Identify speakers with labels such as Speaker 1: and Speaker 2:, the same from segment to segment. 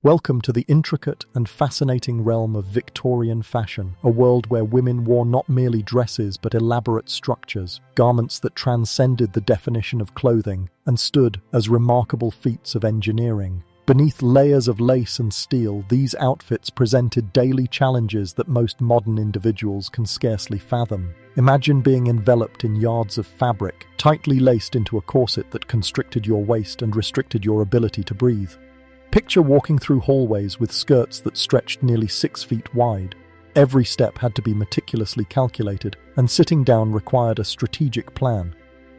Speaker 1: Welcome to the intricate and fascinating realm of Victorian fashion, a world where women wore not merely dresses but elaborate structures, garments that transcended the definition of clothing and stood as remarkable feats of engineering. Beneath layers of lace and steel, these outfits presented daily challenges that most modern individuals can scarcely fathom. Imagine being enveloped in yards of fabric, tightly laced into a corset that constricted your waist and restricted your ability to breathe. Picture walking through hallways with skirts that stretched nearly 6 feet wide. Every step had to be meticulously calculated, and sitting down required a strategic plan.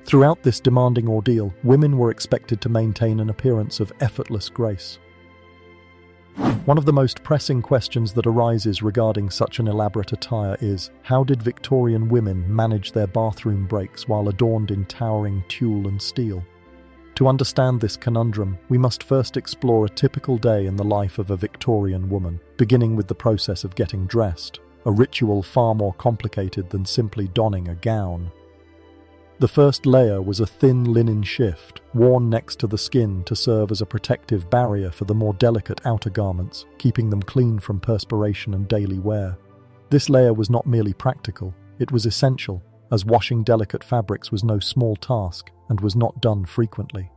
Speaker 1: Throughout this demanding ordeal, women were expected to maintain an appearance of effortless grace. One of the most pressing questions that arises regarding such an elaborate attire is, how did Victorian women manage their bathroom breaks while adorned in towering tulle and steel? To understand this conundrum, we must first explore a typical day in the life of a Victorian woman, beginning with the process of getting dressed, a ritual far more complicated than simply donning a gown. The first layer was a thin linen shift, worn next to the skin to serve as a protective barrier for the more delicate outer garments, keeping them clean from perspiration and daily wear. This layer was not merely practical, it was essential, as washing delicate fabrics was no small task and was not done frequently.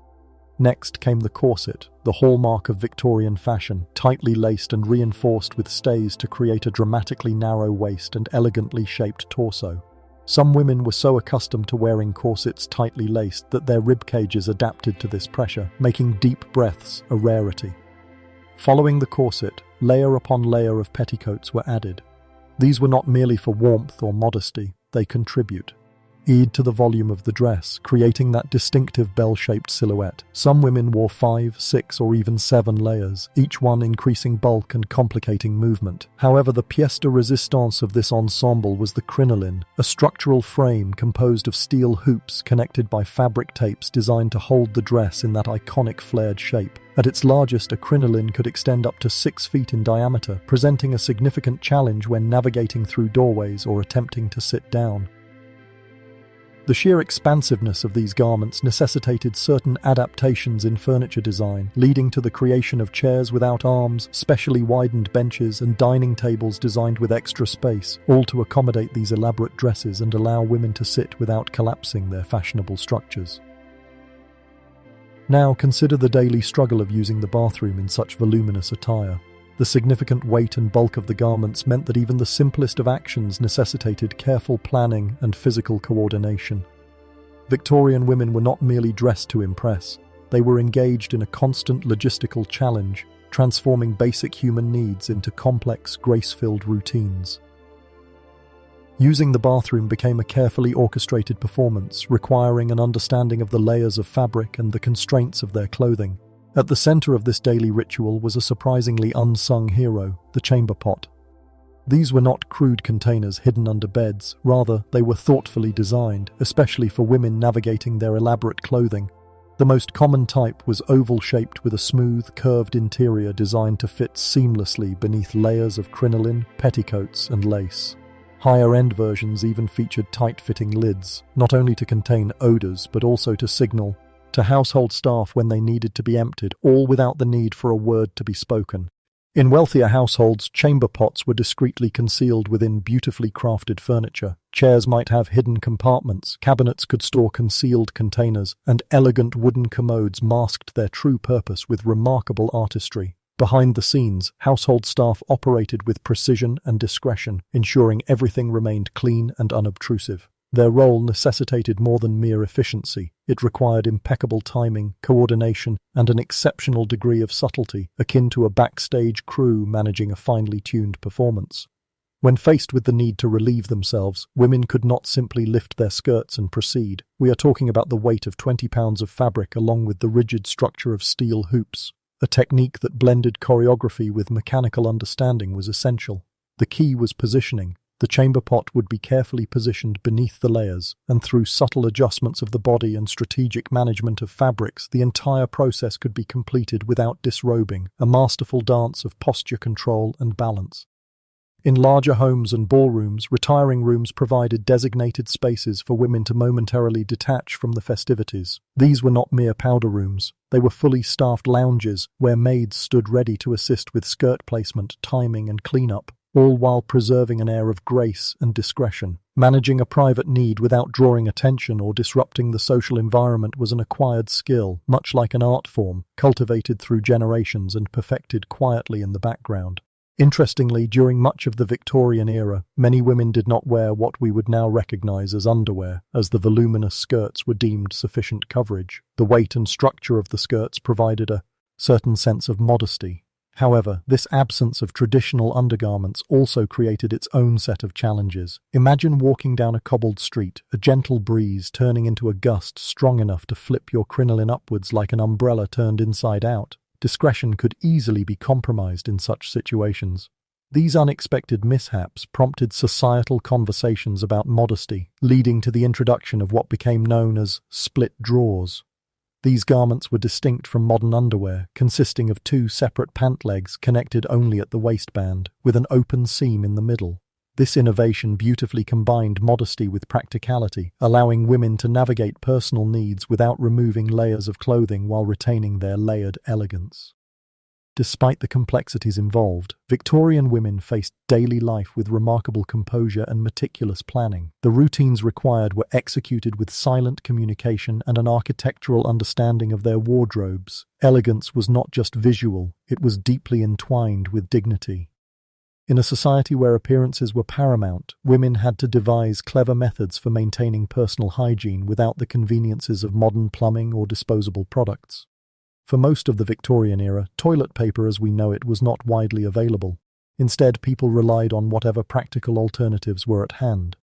Speaker 1: Next came the corset, the hallmark of Victorian fashion, tightly laced and reinforced with stays to create a dramatically narrow waist and elegantly shaped torso. Some women were so accustomed to wearing corsets tightly laced that their rib cages adapted to this pressure, making deep breaths a rarity. Following the corset, layer upon layer of petticoats were added. These were not merely for warmth or modesty, they contribute to the volume of the dress, creating that distinctive bell-shaped silhouette. Some women wore 5, 6, or even 7 layers, each one increasing bulk and complicating movement. However, the pièce de résistance of this ensemble was the crinoline, a structural frame composed of steel hoops connected by fabric tapes designed to hold the dress in that iconic flared shape. At its largest, a crinoline could extend up to 6 feet in diameter, presenting a significant challenge when navigating through doorways or attempting to sit down. The sheer expansiveness of these garments necessitated certain adaptations in furniture design, leading to the creation of chairs without arms, specially widened benches, and dining tables designed with extra space, all to accommodate these elaborate dresses and allow women to sit without collapsing their fashionable structures. Now consider the daily struggle of using the bathroom in such voluminous attire. The significant weight and bulk of the garments meant that even the simplest of actions necessitated careful planning and physical coordination. Victorian women were not merely dressed to impress, they were engaged in a constant logistical challenge, transforming basic human needs into complex, grace-filled routines. Using the bathroom became a carefully orchestrated performance, requiring an understanding of the layers of fabric and the constraints of their clothing. At the center of this daily ritual was a surprisingly unsung hero, the chamber pot. These were not crude containers hidden under beds, rather they were thoughtfully designed, especially for women navigating their elaborate clothing. The most common type was oval-shaped with a smooth, curved interior designed to fit seamlessly beneath layers of crinoline, petticoats, and lace. Higher-end versions even featured tight-fitting lids, not only to contain odors but also to signal to household staff when they needed to be emptied, all without the need for a word to be spoken. In wealthier households, chamber pots were discreetly concealed within beautifully crafted furniture. Chairs might have hidden compartments, cabinets could store concealed containers, and elegant wooden commodes masked their true purpose with remarkable artistry. Behind the scenes, household staff operated with precision and discretion, ensuring everything remained clean and unobtrusive. Their role necessitated more than mere efficiency. It required impeccable timing, coordination, and an exceptional degree of subtlety, akin to a backstage crew managing a finely tuned performance. When faced with the need to relieve themselves, women could not simply lift their skirts and proceed. We are talking about the weight of 20 pounds of fabric along with the rigid structure of steel hoops. A technique that blended choreography with mechanical understanding was essential. The key was positioning. The chamber pot would be carefully positioned beneath the layers, and through subtle adjustments of the body and strategic management of fabrics, the entire process could be completed without disrobing, a masterful dance of posture control and balance. In larger homes and ballrooms, retiring rooms provided designated spaces for women to momentarily detach from the festivities. These were not mere powder rooms. They were fully staffed lounges where maids stood ready to assist with skirt placement, timing, and cleanup, all while preserving an air of grace and discretion. Managing a private need without drawing attention or disrupting the social environment was an acquired skill, much like an art form, cultivated through generations and perfected quietly in the background. Interestingly, during much of the Victorian era, many women did not wear what we would now recognize as underwear, as the voluminous skirts were deemed sufficient coverage. The weight and structure of the skirts provided a certain sense of modesty. However, this absence of traditional undergarments also created its own set of challenges. Imagine walking down a cobbled street, a gentle breeze turning into a gust strong enough to flip your crinoline upwards like an umbrella turned inside out. Discretion could easily be compromised in such situations. These unexpected mishaps prompted societal conversations about modesty, leading to the introduction of what became known as split drawers. These garments were distinct from modern underwear, consisting of two separate pant legs connected only at the waistband, with an open seam in the middle. This innovation beautifully combined modesty with practicality, allowing women to navigate personal needs without removing layers of clothing while retaining their layered elegance. Despite the complexities involved, Victorian women faced daily life with remarkable composure and meticulous planning. The routines required were executed with silent communication and an architectural understanding of their wardrobes. Elegance was not just visual, it was deeply entwined with dignity. In a society where appearances were paramount, women had to devise clever methods for maintaining personal hygiene without the conveniences of modern plumbing or disposable products. For most of the Victorian era, toilet paper as we know it was not widely available. Instead, people relied on whatever practical alternatives were at hand.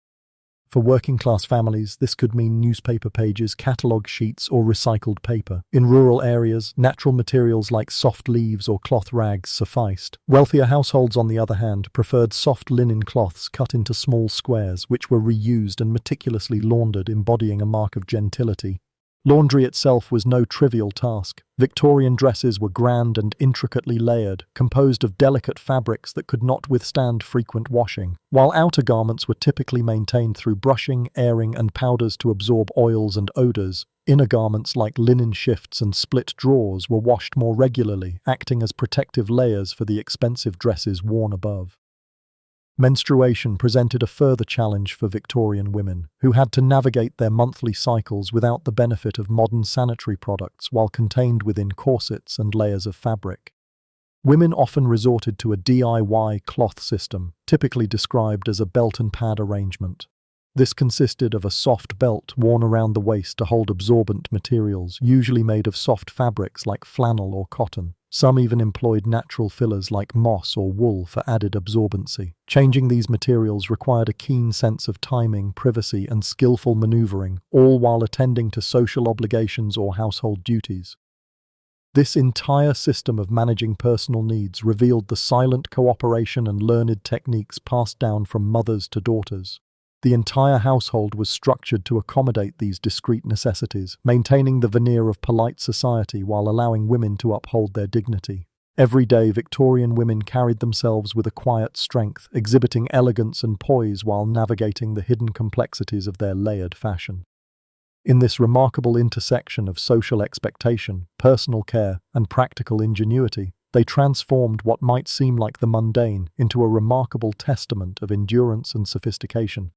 Speaker 1: For working-class families, this could mean newspaper pages, catalogue sheets, or recycled paper. In rural areas, natural materials like soft leaves or cloth rags sufficed. Wealthier households, on the other hand, preferred soft linen cloths cut into small squares, which were reused and meticulously laundered, embodying a mark of gentility. Laundry itself was no trivial task. Victorian dresses were grand and intricately layered, composed of delicate fabrics that could not withstand frequent washing. While outer garments were typically maintained through brushing, airing, and powders to absorb oils and odors, inner garments like linen shifts and split drawers were washed more regularly, acting as protective layers for the expensive dresses worn above. Menstruation presented a further challenge for Victorian women, who had to navigate their monthly cycles without the benefit of modern sanitary products while contained within corsets and layers of fabric. Women often resorted to a DIY cloth system, typically described as a belt and pad arrangement. This consisted of a soft belt worn around the waist to hold absorbent materials, usually made of soft fabrics like flannel or cotton. Some even employed natural fillers like moss or wool for added absorbency. Changing these materials required a keen sense of timing, privacy, and skillful maneuvering, all while attending to social obligations or household duties. This entire system of managing personal needs revealed the silent cooperation and learned techniques passed down from mothers to daughters. The entire household was structured to accommodate these discrete necessities, maintaining the veneer of polite society while allowing women to uphold their dignity. Every day, Victorian women carried themselves with a quiet strength, exhibiting elegance and poise while navigating the hidden complexities of their layered fashion. In this remarkable intersection of social expectation, personal care, and practical ingenuity, they transformed what might seem like the mundane into a remarkable testament of endurance and sophistication.